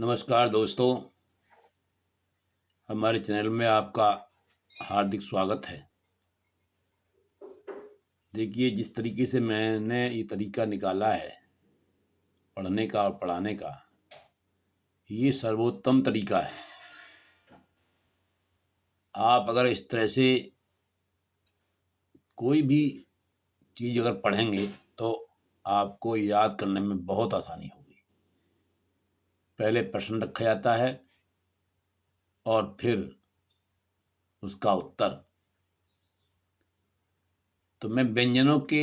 नमस्कार दोस्तों, हमारे चैनल में आपका हार्दिक स्वागत है। देखिए, जिस तरीके से मैंने ये तरीका निकाला है पढ़ने का और पढ़ाने का, ये सर्वोत्तम तरीका है। आप अगर इस तरह से कोई भी चीज़ अगर पढ़ेंगे तो आपको याद करने में बहुत आसानी होगी। पहले प्रश्न रखा जाता है और फिर उसका उत्तर। तो मैं व्यंजनों के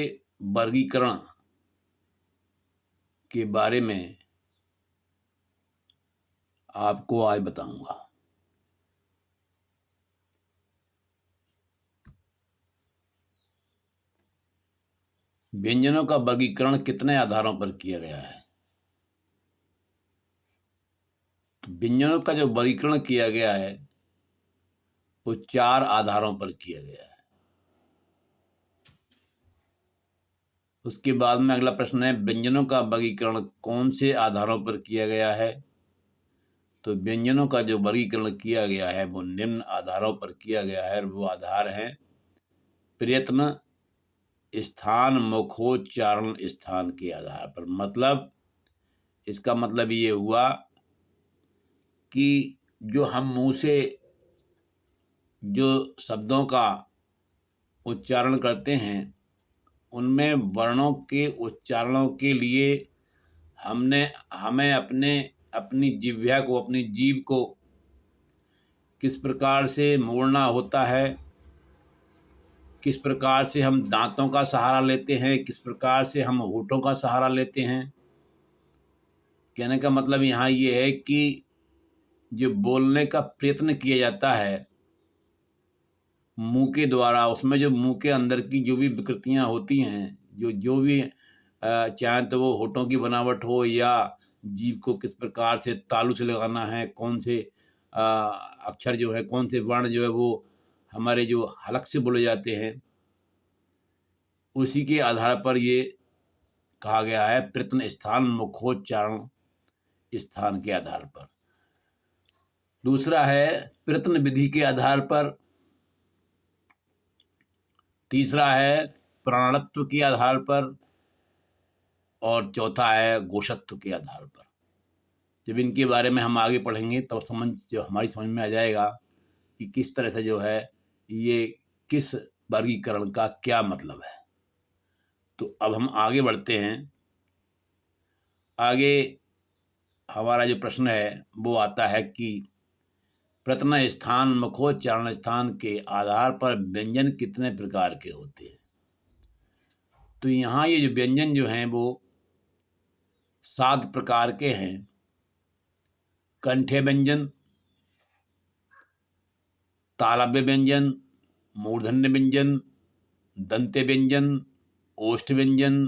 वर्गीकरण के बारे में आपको आज बताऊंगा। व्यंजनों का वर्गीकरण कितने आधारों पर किया गया है? तो व्यंजनों का जो वर्गीकरण किया गया है वो 4 आधारों पर किया गया है। उसके बाद में अगला प्रश्न है, व्यंजनों का वर्गीकरण कौन से आधारों पर किया गया है? तो व्यंजनों का जो वर्गीकरण किया गया है वो निम्न आधारों पर किया गया है। वो आधार है प्रयत्न स्थान, मुखोच्चारण स्थान के आधार पर। मतलब इसका मतलब ये हुआ कि जो हम मुंह से जो शब्दों का उच्चारण करते हैं उनमें वर्णों के उच्चारणों के लिए हमें अपनी जिह्वा को, अपनी जीभ को किस प्रकार से मोड़ना होता है, किस प्रकार से हम दांतों का सहारा लेते हैं, किस प्रकार से हम होठों का सहारा लेते हैं। कहने का मतलब यहाँ ये है कि जो बोलने का प्रयत्न किया जाता है मुंह के द्वारा, उसमें जो मुंह के अंदर की जो भी विकृतियां होती हैं, जो भी चाहे तो वो होठों की बनावट हो या जीभ को किस प्रकार से तालू से लगाना है, कौन से अक्षर जो है, कौन से वर्ण जो है वो हमारे जो हलक से बोले जाते हैं, उसी के आधार पर ये कहा गया है प्रयत्न स्थान, मुखोच्चारण स्थान के आधार पर। दूसरा है प्रयत्न विधि के आधार पर। तीसरा है प्राणत्व के आधार पर। और चौथा है गोषत्व के आधार पर। जब इनके बारे में हम आगे पढ़ेंगे तो हमारी समझ में आ जाएगा कि किस तरह से जो है ये किस वर्गीकरण का क्या मतलब है। तो अब हम आगे बढ़ते हैं। आगे हमारा जो प्रश्न है वो आता है कि प्रयत्न स्थान, मुखोच्चारण स्थान के आधार पर व्यंजन कितने प्रकार के होते हैं? तो यहाँ ये जो व्यंजन जो हैं वो 7 प्रकार के हैं। कंठ्य व्यंजन, तालव्य व्यंजन, मूर्धन्य व्यंजन, दंत्य व्यंजन, ओष्ठ व्यंजन,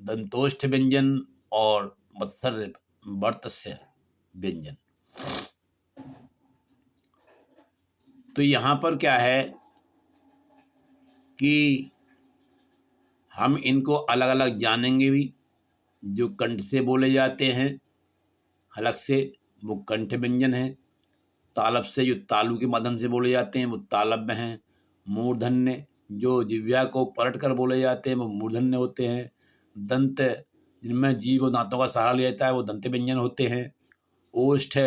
दंतोष्ठ व्यंजन और वर्तस्य व्यंजन। तो यहाँ पर क्या है कि हम इनको अलग अलग जानेंगे भी। जो कंठ से बोले जाते हैं हलक से, वो कंठ व्यंजन है। तालव से, जो तालु के माध्यम से बोले जाते हैं, वो तालव्य हैं। मूर्धन्य, जो जिह्वा को पलट कर बोले जाते हैं, वो मूर्धन्य होते हैं। दंत, जिनमें जीभ और दांतों का सहारा लिया जाता है, वो दंत व्यंजन होते हैं। ओष्ठ,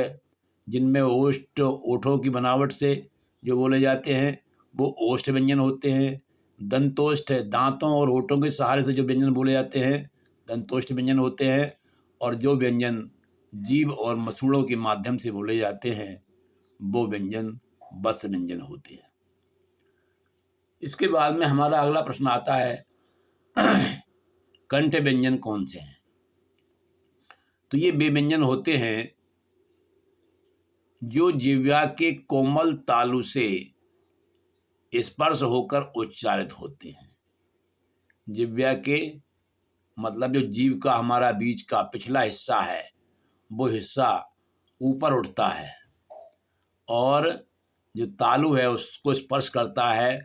जिनमें ओष्ठ ओठों की बनावट से जो बोले जाते हैं वो ओष्ठ व्यंजन होते हैं। दंतोष्ठ, दांतों और होठों के सहारे से जो व्यंजन बोले जाते हैं दंतोष्ठ व्यंजन होते हैं। और जो व्यंजन जीभ और मसूड़ों के माध्यम से बोले जाते हैं वो व्यंजन वस्य व्यंजन होते हैं। इसके बाद में हमारा अगला प्रश्न आता है कंठ व्यंजन कौन से हैं? तो ये वे व्यंजन होते हैं जो जिह्वा के कोमल तालु से स्पर्श होकर उच्चारित होते हैं। जिह्वा के मतलब जो जीभ का हमारा बीच का पिछला हिस्सा है वो हिस्सा ऊपर उठता है और जो तालु है उसको स्पर्श करता है,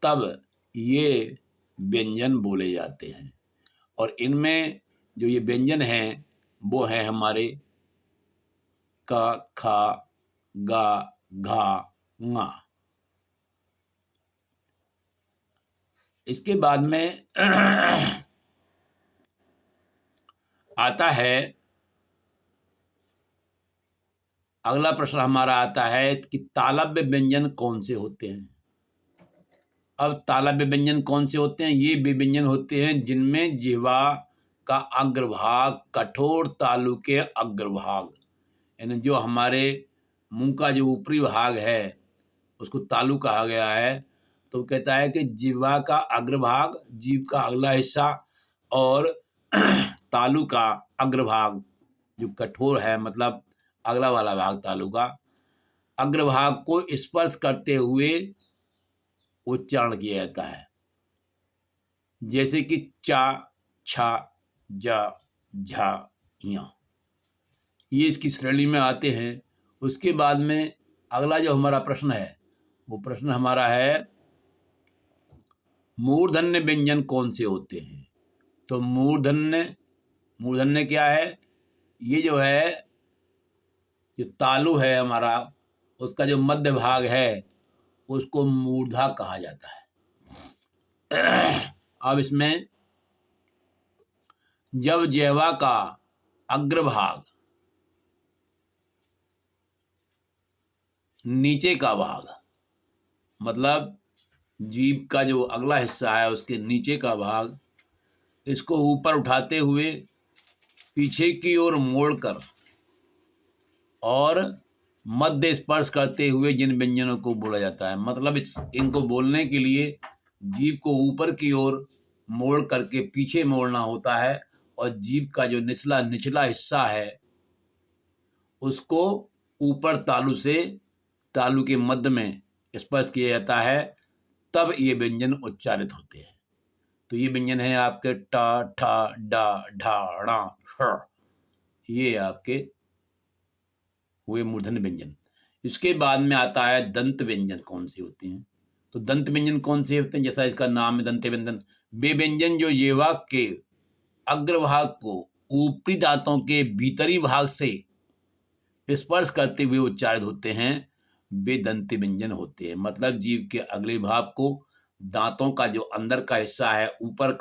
तब ये व्यंजन बोले जाते हैं। और इनमें जो ये व्यंजन हैं वो हैं हमारे क, ख, ग, घ, ङ। इसके बाद में आता है, अगला प्रश्न हमारा आता है कि तालव्य व्यंजन कौन से होते हैं। अब तालव्य व्यंजन कौन से होते हैं? ये वे व्यंजन होते हैं जिनमें जिह्वा का अग्रभाग कठोर तालु के अग्रभाग, यानी जो हमारे मुंह का जो ऊपरी भाग है उसको तालु कहा गया है। तो कहता है कि जिह्वा का अग्रभाग, जीभ का अगला हिस्सा, और तालु का अग्रभाग जो कठोर है, मतलब अगला वाला भाग तालु का अग्रभाग को स्पर्श करते हुए उच्चारण किया जाता है, जैसे कि चा, छा, जा, झा, या, ये इसकी श्रेणी में आते हैं। उसके बाद में अगला जो हमारा प्रश्न है वो प्रश्न हमारा है मूर्धन्य व्यंजन कौन से होते हैं। तो मूर्धन्य क्या है? ये जो है, जो तालु है हमारा, उसका जो मध्य भाग है उसको मूर्धा कहा जाता है। अब इसमें जब जिह्वा का अग्रभाग, नीचे का भाग, मतलब जीभ का जो अगला हिस्सा है उसके नीचे का भाग, इसको ऊपर उठाते हुए पीछे की ओर मोड़कर और मध्य स्पर्श करते हुए जिन व्यंजनों को बोला जाता है, मतलब इनको बोलने के लिए जीभ को ऊपर की ओर मोड़ करके पीछे मोड़ना होता है और जीभ का जो निचला हिस्सा है उसको ऊपर तालु के मध्य में स्पर्श किया जाता है, तब ये व्यंजन उच्चारित होते हैं। तो ये व्यंजन है आपके टा, ठा, डा, ढा, णा, ष, ये आपके हुए मूर्धन्य व्यंजन। इसके बाद में आता है दंत व्यंजन कौन से होते हैं। तो दंत व्यंजन कौन से होते हैं? जैसा इसका नाम है दंत व्यंजन, वे व्यंजन जो जिह्वा के अग्रभाग को ऊपरी दांतों के भीतरी भाग से स्पर्श करते हुए उच्चारित होते हैं, वे दंत व्यंजन होते हैं। मतलब जीभ के अगले भाग को दांतों का जो अंदर का हिस्सा है, ऊपर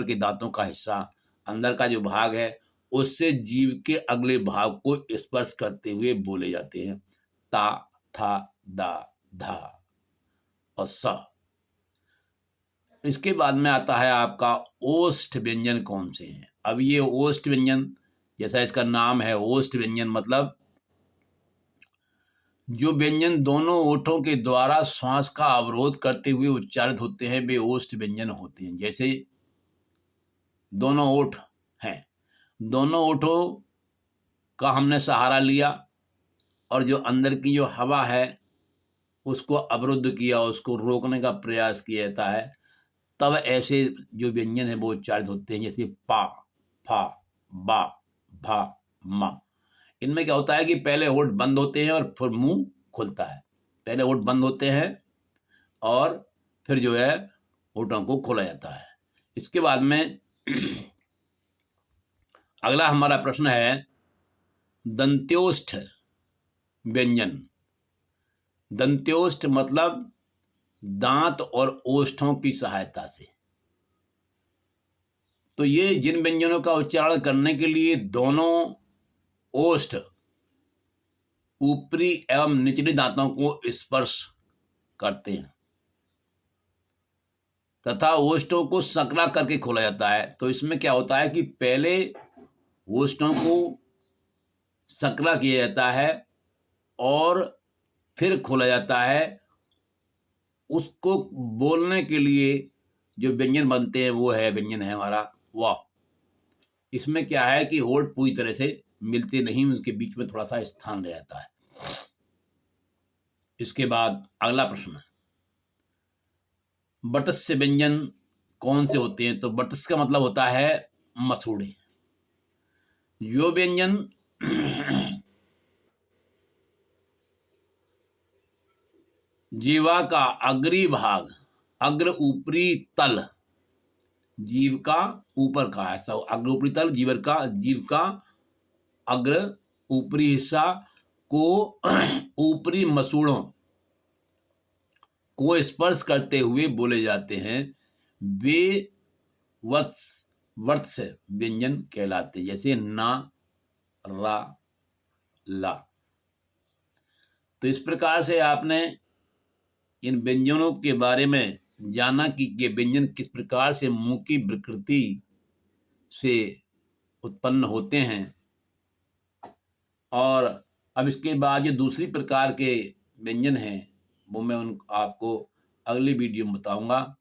के दांतों का हिस्सा, अंदर का जो भाग है, उससे जीभ के अगले भाग को स्पर्श करते हुए बोले जाते हैं। ता, था, दा, धा और स। इसके बाद में आता है आपका ओष्ठ व्यंजन कौन से हैं। अब ये ओष्ठ व्यंजन, जैसा इसका नाम है ओष्ठ व्यंजन, मतलब जो व्यंजन दोनों ओठों के द्वारा श्वास का अवरोध करते हुए उच्चारित होते हैं, वे ओष्ठ व्यंजन होते हैं। जैसे दोनों ओठ हैं, दोनों ओठों का हमने सहारा लिया और जो अंदर की जो हवा है उसको अवरुद्ध किया, उसको रोकने का प्रयास किया जाता है, तब ऐसे जो व्यंजन है वो उच्चारित होते हैं। जैसे पा, फा, बा, भा, मा। इनमें क्या होता है कि पहले होठ बंद होते हैं और फिर मुंह खुलता है। पहले होठ बंद होते हैं और फिर जो है होठों को खोला जाता है। इसके बाद में अगला हमारा प्रश्न है दंत्योष्ठ व्यंजन। दंत्योष्ठ मतलब दांत और ओष्ठों की सहायता से। तो ये जिन व्यंजनों का उच्चारण करने के लिए दोनों ओष्ठ ऊपरी एवं निचले दांतों को स्पर्श करते हैं तथा ओष्ठों को संकरा करके खोला जाता है। तो इसमें क्या होता है कि पहले ओष्ठों को संकरा किया जाता है और फिर खोला जाता है। उसको बोलने के लिए जो व्यंजन बनते हैं वो है व्यंजन है हमारा व। इसमें क्या है कि होठ पूरी तरह से मिलते नहीं, उनके बीच में थोड़ा सा स्थान रह जाता है। इसके बाद अगला प्रश्न, बटस्य व्यंजन कौन से होते हैं। तो बटस्य का मतलब होता है मसूड़े। जो व्यंजन जीवा का अग्री भाग, अग्र ऊपरी तल, जीव का ऊपर का है, सब अग्र ऊपरी तल जीव का अग्र ऊपरी हिस्सा को ऊपरी मसूड़ों को स्पर्श करते हुए बोले जाते हैं, वे वर्त्स व्यंजन कहलाते, जैसे ना, रा, ला। तो इस प्रकार से आपने इन व्यंजनों के बारे में जाना कि ये व्यंजन किस प्रकार से मुंह की विकृति से उत्पन्न होते हैं। और अब इसके बाद जो दूसरी प्रकार के व्यंजन हैं वो मैं आपको अगली वीडियो में बताऊंगा।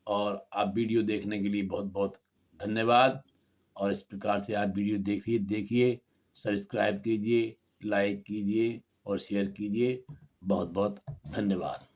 और आप वीडियो देखने के लिए बहुत बहुत धन्यवाद। और इस प्रकार से आप वीडियो देखिए, सब्सक्राइब कीजिए, लाइक कीजिए और शेयर कीजिए। बहुत बहुत धन्यवाद।